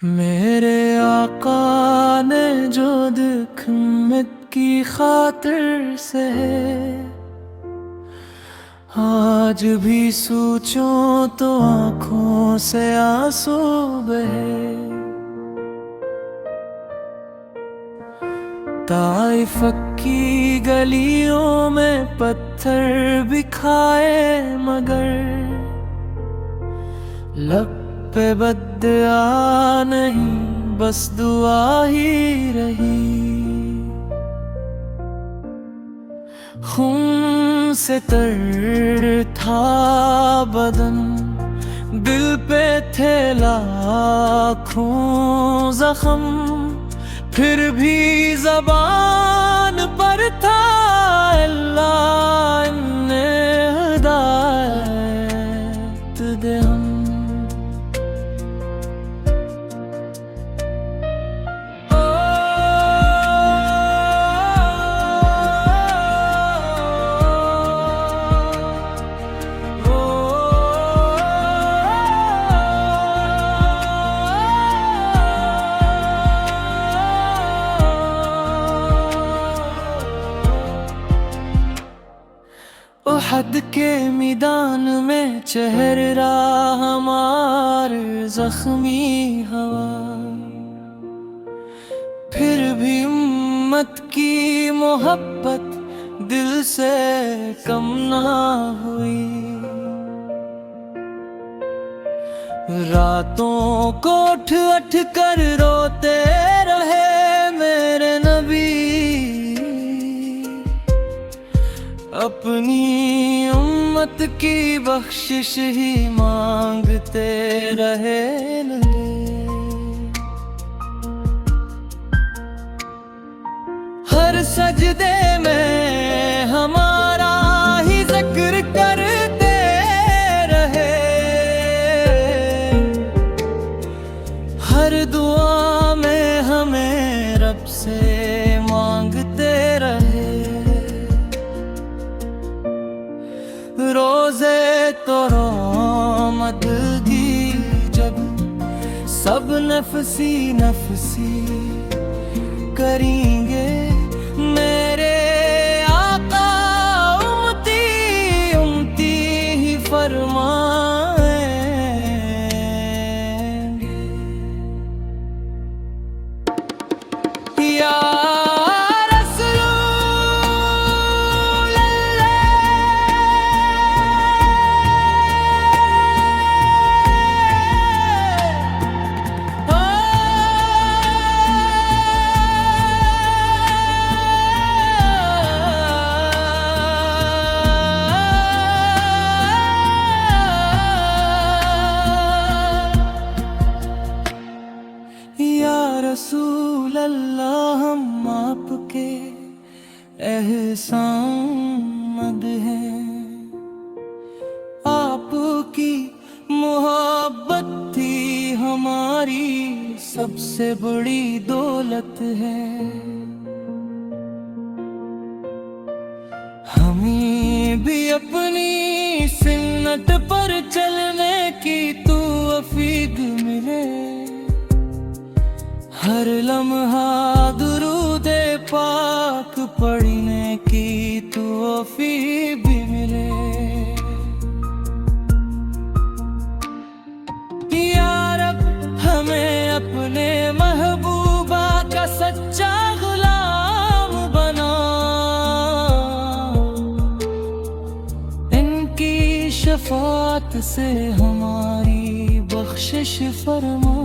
मेरे आका ने जो दुख मिट की खातिर से आज भी सोचूं तो आंखों से आंसू बहे। ताइफ की गलियों में पत्थर बिखाए मगर लब पे बद्दुआ नहीं बस दुआ ही रही। खून से तर था बदन, दिल पे थे लाखों जख्म, फिर भी ज़बान पर था अल्लाह ने हिदायत दे हम। उहद के मैदान में चेहरा हमारे जख्मी हवा, फिर भी उम्मत की मोहब्बत दिल से कम ना हुई। रातों को उठ उठ कर रोते रहे मेरे नबी, अपनी उम्मत की बख्शिश ही मांगते रहे नबी। हर सजदे में हमारा ही जिक्र करते रहे, हर दुआ में हमें रब से मांगते रहे। रोज़े तो रोमद की जब सब नफसी नफसी करेंगे, मेरे आका उम्मती उम्मती ही फरमाएंगे। या रसूल अल्लाह, हम आपके एहसानमंद हैं। आपकी मोहब्बत थी हमारी सबसे बड़ी दौलत है। हमें भी अपनी सुन्नत पर चलने की तौफीक मिले, हर लम्हा दुरूदे पाक पढ़ने की तौफीक भी मिले। या रब हमें अपने महबूबा का सच्चा गुलाम बना, इनकी शफाअत से हमारी बख्शिश फरमा।